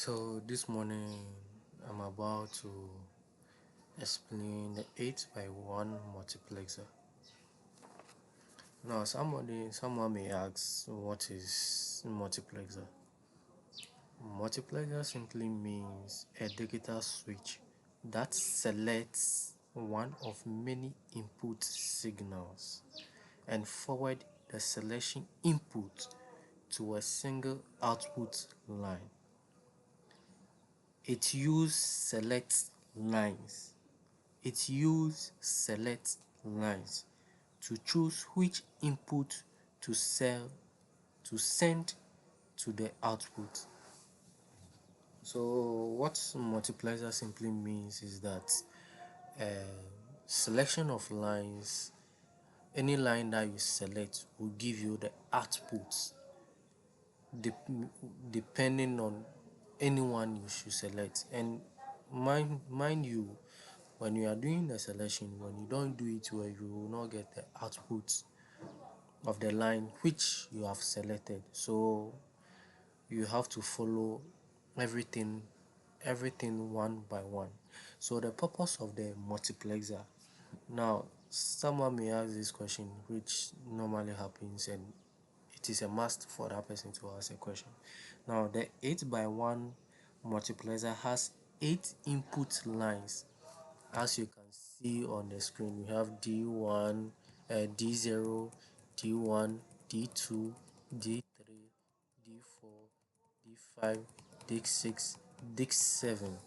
So this morning I'm about to explain the 8 by 1 multiplexer. Now someone may ask, what is multiplexer? Multiplexer simply means a digital switch that selects one of many input signals and forward the selection input to a single output line. It uses select lines to choose which input to send to the output. So what multiplexer simply means is that selection of lines, any line that you select will give you the output depending on anyone you should select. And mind you, when you are doing the selection, when you don't do it well, you will not get the output of the line which you have selected. So you have to follow everything one by one. So the purpose of the multiplexer, now someone may ask this question, which normally happens, and it is a must for that person to ask a question. Now the 8 by 1 multiplexer has 8 input lines. As you can see on the screen, we have D1, D0, D1, D2, D3, D4, D5, D6, D7.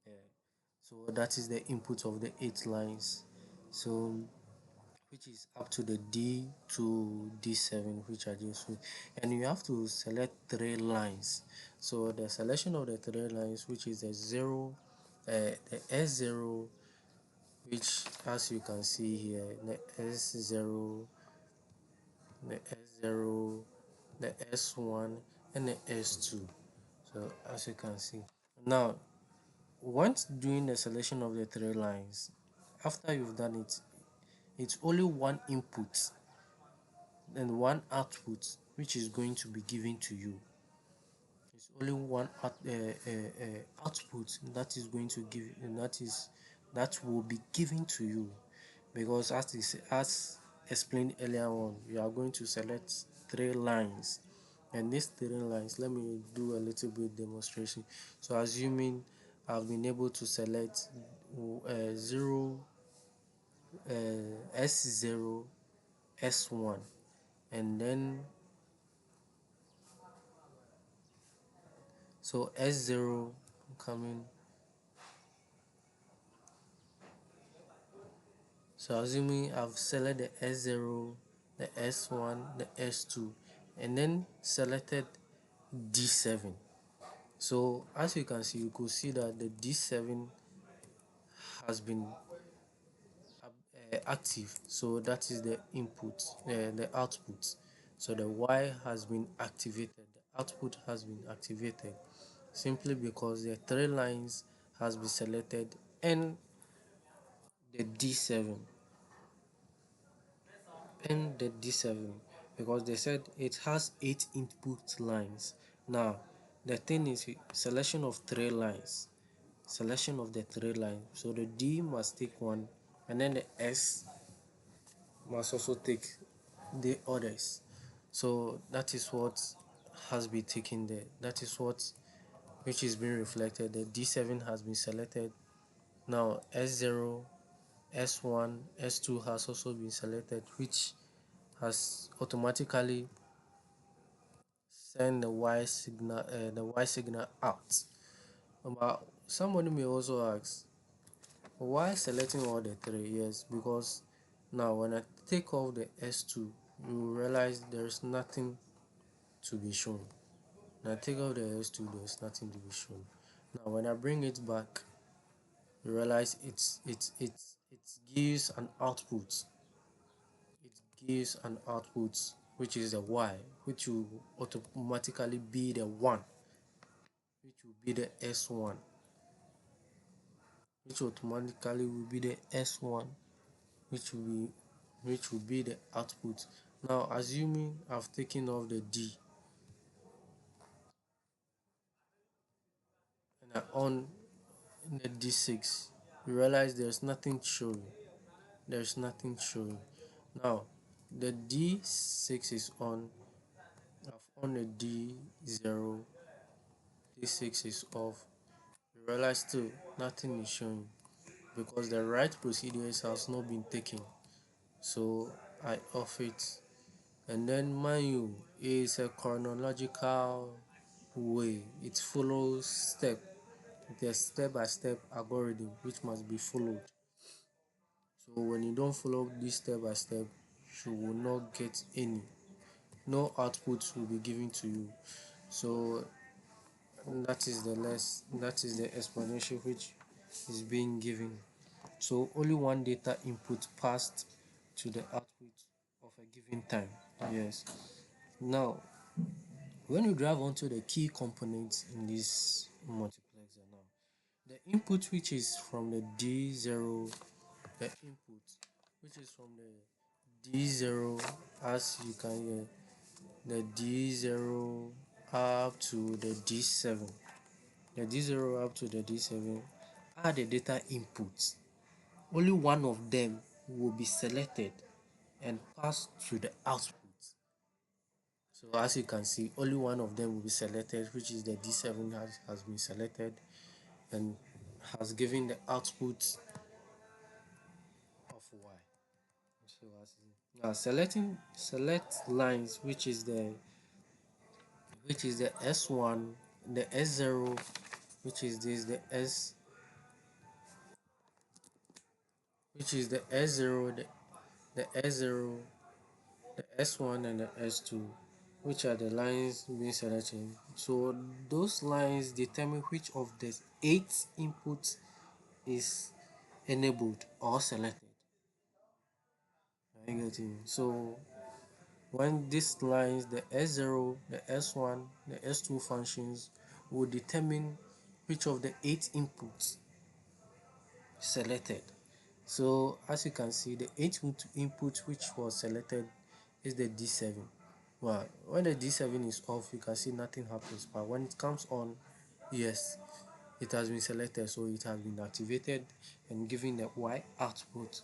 Yeah. So that is the input of the 8 lines. So which is up to the D to D7, which are just, and you have to select 3 lines. So the selection of the 3 lines, which is the 0, the S0, which as you can see here, the S0, the S0, the S1, and the S2. So as you can see, now once doing the selection of the 3 lines, after you've done it, it's only one input and one output which is going to be given to you. It's only one output that is going to give, and that will be given to you, because as explained earlier on, you are going to select 3 lines, and these 3 lines, let me do a little bit demonstration. So assuming I've been able to select 0, S0, S1, and then so S0 coming. So assuming I've selected the S0, the S1, the S2, and then selected D7. So as you can see, you could see that the D7 has been active. So that is the input, the output. So the Y has been activated, the output has been activated, simply because the 3 lines has been selected and the D7 and the D7, because they said it has 8 input lines. Now the thing is, selection of 3 lines, selection of the 3 lines, so the D must take one, and then the S must also take the others. So that is what has been taken there, that is what which is being reflected. The D7 has been selected. Now S0, S1, S2 has also been selected, which has automatically send the Y signal out. But somebody may also ask, why selecting all the 3? Yes, because now when I take off the S2, you realize there's nothing to be shown. When I take off the S2, there's nothing to be shown. Now when I bring it back, you realize it gives an output. It gives an output which is the Y, which will automatically be the 1, which will be the S1, which automatically will be the S1, which will be the output. Now assuming I've taken off the D, on the D6, you realize there's nothing showing. There's nothing showing. Now, the D6 is on. I've on the D0, D6 is off. You realize still nothing is showing because the right procedures has not been taken. So I off it. And then mind you, is a chronological way. It follows step. The step by step algorithm which must be followed. So when you don't follow this step by step, you will not get any. No output will be given to you. So that is the explanation which is being given. So only one data input passed to the output of a given time. Yes. Now when you drive onto the key components in this multiplexer now, the input which is from the D0, the input which is from the D0, as you can hear, the D0 up to the D7, the D0 up to the D7 are the data inputs. Only one of them will be selected and passed to the output. So as you can see, only one of them will be selected, which is the D7 has been selected and has given the output of Y. So as now select lines, which is the S1, the S0, which is this, the S, which is the S0, the S0, the S1 and the S2, which are the lines being selected. So those lines determine which of the 8 inputs is enabled or selected. Are you getting? So when these lines, the S0, the S1, the S2 functions will determine which of the 8 inputs selected. So as you can see, the 8 input which was selected is the D7. Well, when the D7 is off, you can see nothing happens. But when it comes on, yes, it has been selected, so it has been activated and giving the Y output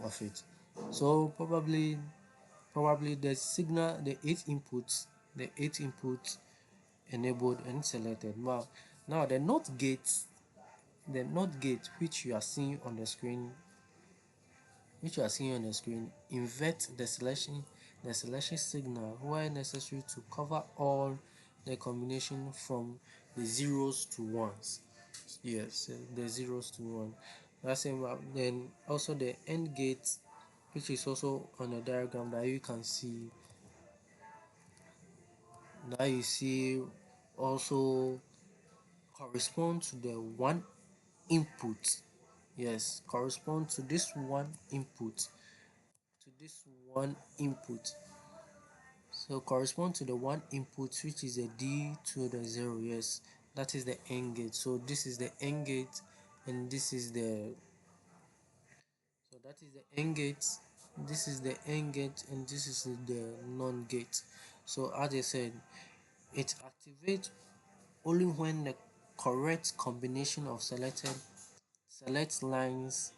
of it. So probably the signal, the 8 inputs enabled and selected. Now the NOT gate which you are seeing on the screen, invert the selection signal where necessary to cover all the combination from the zeros to ones. Yes, the zeros to one. That's it. Then also the AND gate, which is also on the diagram that you can see, that you see also correspond to the one input. Yes, correspond to this one input, to this one input. So correspond to the one input, which is a D to the 0. Yes, that is the AND gate. So this is the AND gate, and this is the, so that is the AND gate, this is the AND gate, and this is the non gate. So as I said, it activates only when the correct combination of select lines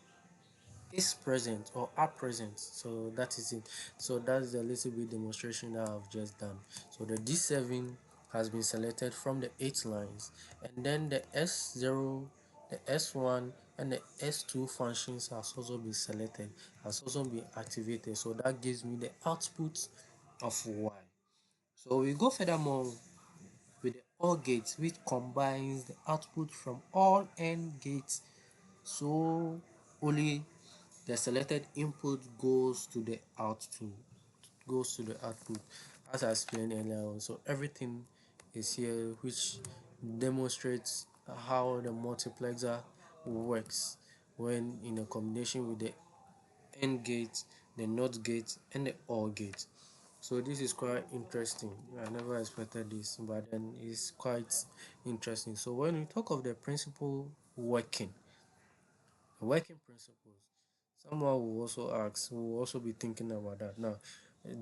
is present or are present. So that is it. So that's the little bit demonstration that I've just done. So the D7 has been selected from the 8 lines, and then the S0, the S1 and the S2 functions has also been selected, has also been activated. So that gives me the output of Y. So we go furthermore with the OR gate, which combines the output from all AND gates. So only the selected input goes to the output, as I explained earlier on. So everything is here, which demonstrates how the multiplexer works when in a combination with the AND gate, the NOT gate and the OR gate. So this is quite interesting. I never expected this, but then it's quite interesting. So when we talk of the principle working principles, someone will also ask, will also be thinking about that. Now,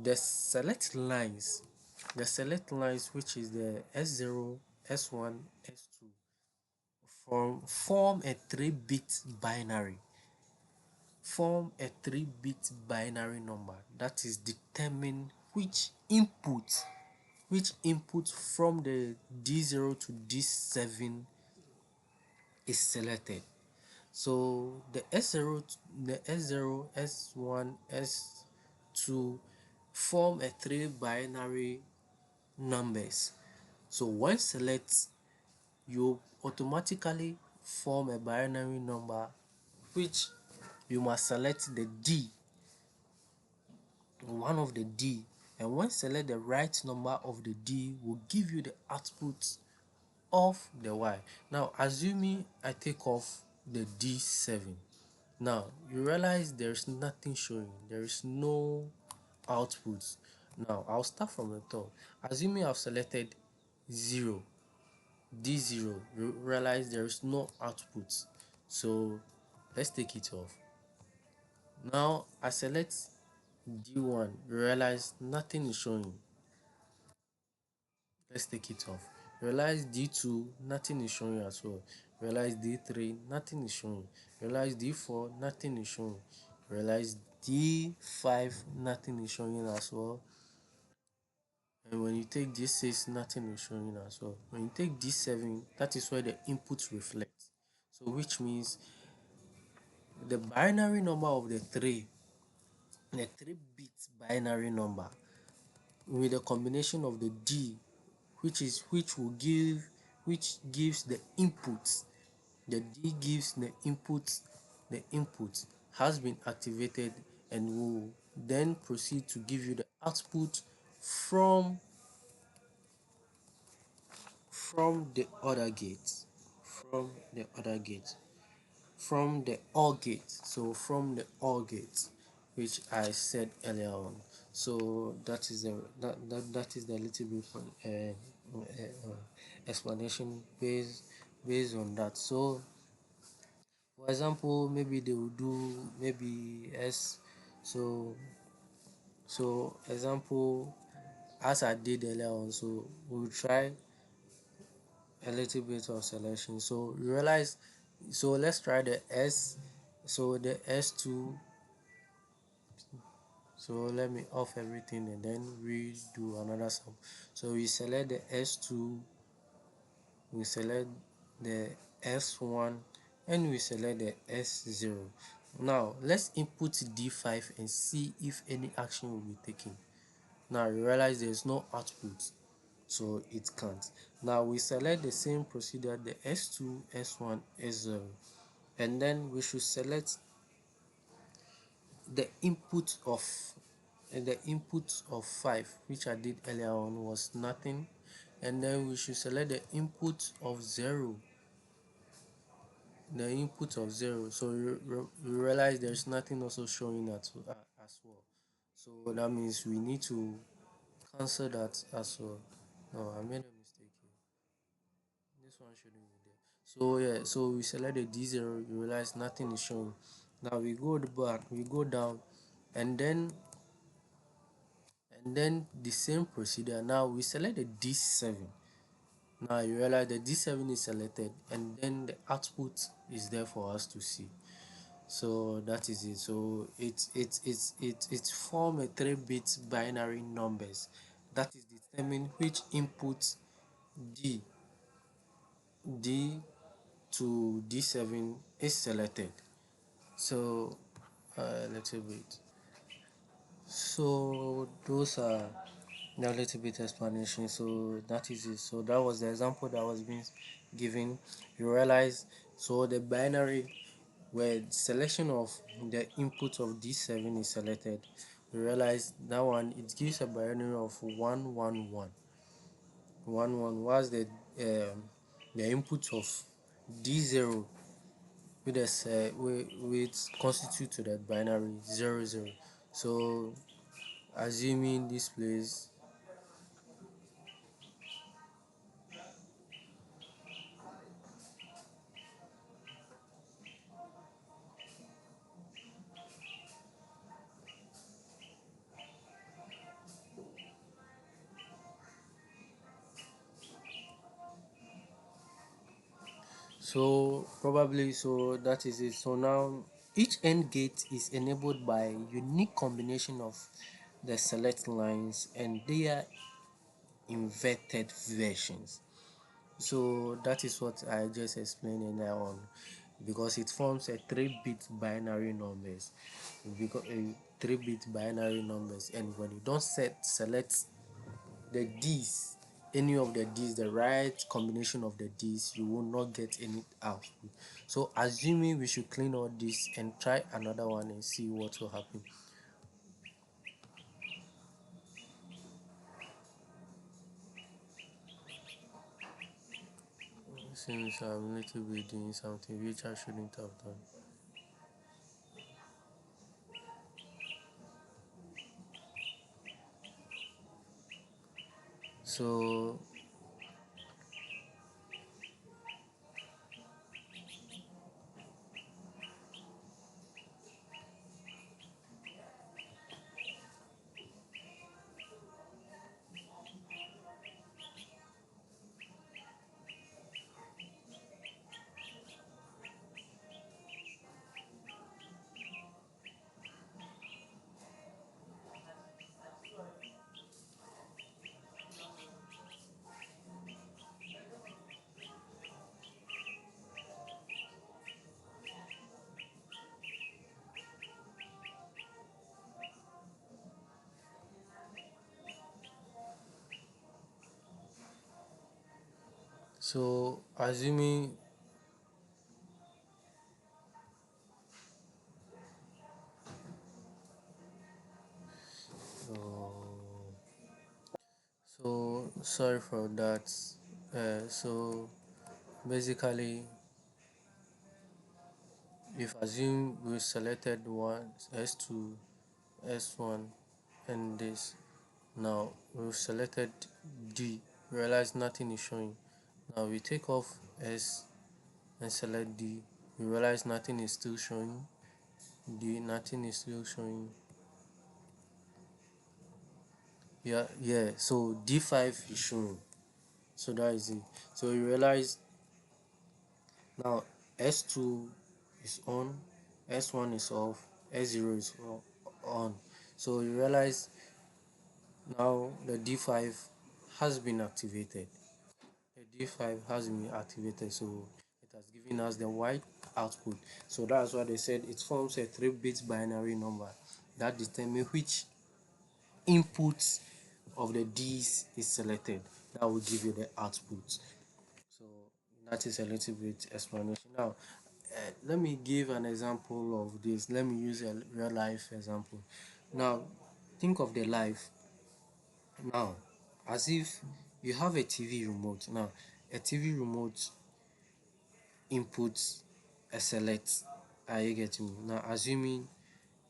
the select lines, which is the S0, S1, S2 form a 3-bit binary number that is determine which input from the D0 to D7 is selected. So the S0, S1, S2 form a 3 binary numbers. So when select, you automatically form a binary number which you must select the D, one of the D, and when select the right number of the D will give you the output of the Y. Now assuming I take off the D7, now you realize there's nothing showing, there is no output. Now I'll start from the top. Assuming I've selected 0, D0, you realize there is no output, so let's take it off. Now I select D1, you realize nothing is showing, let's take it off. Realize D2, nothing is showing as well. Realize D3, nothing is showing. Realize D4, nothing is showing. Realize D5, nothing is showing as well. And when you take D6, nothing is showing as well. When you take D7, that is where the input reflects. So which means the binary number of the 3 bit binary number with a combination of the D, which gives the inputs, the D gives the input has been activated and will then proceed to give you the output from the other gate, from the other gate from the OR gate. So from the OR gate, which I said earlier on. So that is the little bit explanation based on that. So for example, maybe they will do maybe S. So example, as I did earlier on. So we'll try a little bit of selection. So you realize, so let's try the S. So the S2. So let me off everything and then redo another sum. So we select the S2, we select the S1, and we select the S0. Now let's input D5 and see if any action will be taken. Now you realize there is no output, so it can't. Now we select the same procedure, the S2, S1, S0, and then we should select the input of 5, which I did earlier on, was nothing, and then we should select the input of 0, so you realize there's nothing also showing as well. So that means we need to cancel that as well. No, I made a mistake here. This one shouldn't be there. So yeah, so we select the D0, you realize nothing is showing. Now we go back, we go down, and then the same procedure. Now we select the D7. Now you realize the D7 is selected, and then the output is there for us to see. So that is it. So it's form a 3-bit binary numbers that is determine which input D D to D7 is selected. So a little bit. So those are a little bit explanation. So that is it. So that was the example that was being given. You realize, so the binary where selection of the input of D7 is selected, you realize that one, it gives a binary of 111 whilst the input of D0 with constitute to that binary 00. So assuming this place, So probably so that is it. So now each AND gate is enabled by a unique combination of the select lines and their inverted versions. So that is what I just explained earlier on, because it forms a 3-bit binary numbers. Because a 3-bit binary numbers, and when you don't select the D's, any of the D's, the right combination of the D's, you will not get any output. So assuming we should clean all this and try another one and see what will happen. Since I'm a little bit doing something which I shouldn't have done. So so assuming uh, so sorry for that. So basically, if assume we selected one S2, S1, and this. Now we've selected D, realize nothing is showing. Now we take off S and select D, we realize nothing is still showing. D, nothing is still showing. Yeah, so D5 is showing. So that is it. So you realize now S2 is on, S1 is off, S0 is on. So you realize now the D5 has been activated. The D5 has been activated, so it has given us the white output. So that's why they said it forms a 3-bit binary number that determines which input of the D's is selected. That will give you the output. So that is a little bit explanation. Now, let me give an example of this. Let me use a real life example. Now, think of the life now as if you have a TV remote. Now, a TV remote inputs a select. Are you getting me? Now, assuming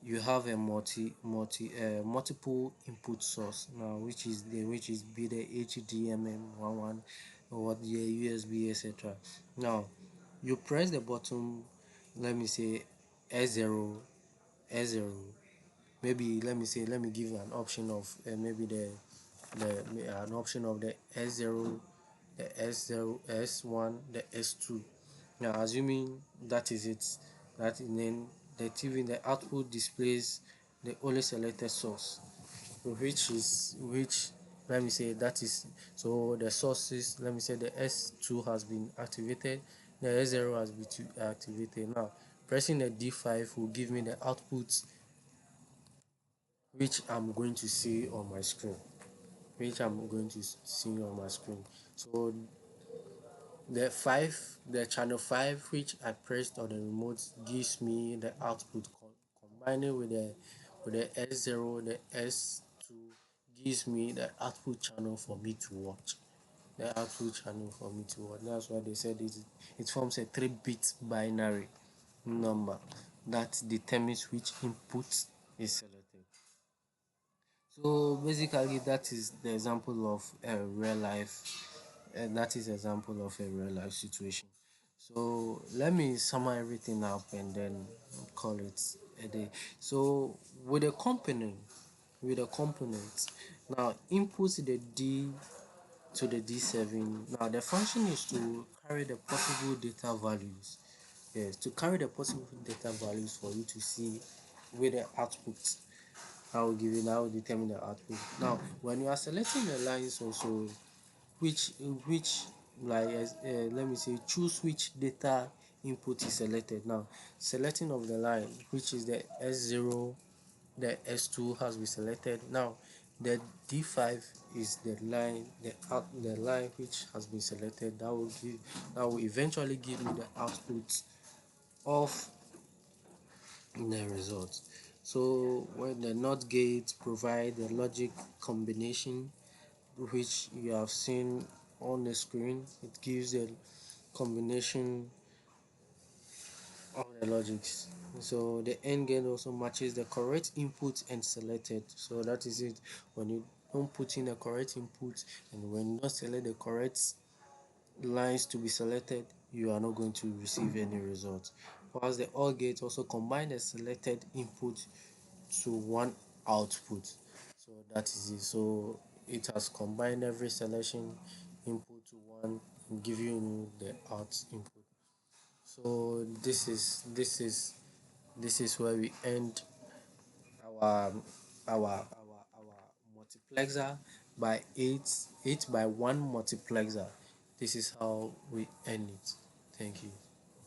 you have a multiple input source now, which is be the HDMI 11 or the USB, etc. Now, you press the button. Let me say S0, S0. Maybe let me give you an option of maybe the an option of the S0, the S0, S1, the S2. Now, assuming that is it, that and then the TV, the output displays the only selected source, which let me say that is, so the sources, let me say the S2 has been activated, the S0 has been activated. Now, pressing the D5 will give me the output which I'm going to see on my screen. Which I'm going to see on my screen. So the channel 5 which I pressed on the remote gives me the output, combining with the S0, the S2 gives me the output channel for me to watch. The output channel for me to watch. That's why they said it forms a 3-bit binary number that determines which input is selected. So basically, that is the example of a real life. That is example of a real life situation. So let me sum everything up and then call it a day. So with a component, now input the D to the D7. Now the function is to carry the possible data values. Yes, to carry the possible data values for you to see with the output. I will give you that will determine the output. Now when you are selecting the lines also, which which let me say choose which data input is selected. Now selecting of the line, which is the S0, the S2 has been selected. Now the D5 is the line which has been selected. That will eventually give me the output of the result. So when the NOT gate provide the logic combination which you have seen on the screen, it gives a combination of the logics. So the end gate also matches the correct input and selected. So that is it. When you don't put in the correct input and when you don't select the correct lines to be selected, you are not going to receive any result. Whilst the OR gate also combine the selected input to one output. So that is it. So it has combined every selection input to one and give you the out input. So this is where we end our our multiplexer by 8 by 1 multiplexer. This is how we end it. Thank you.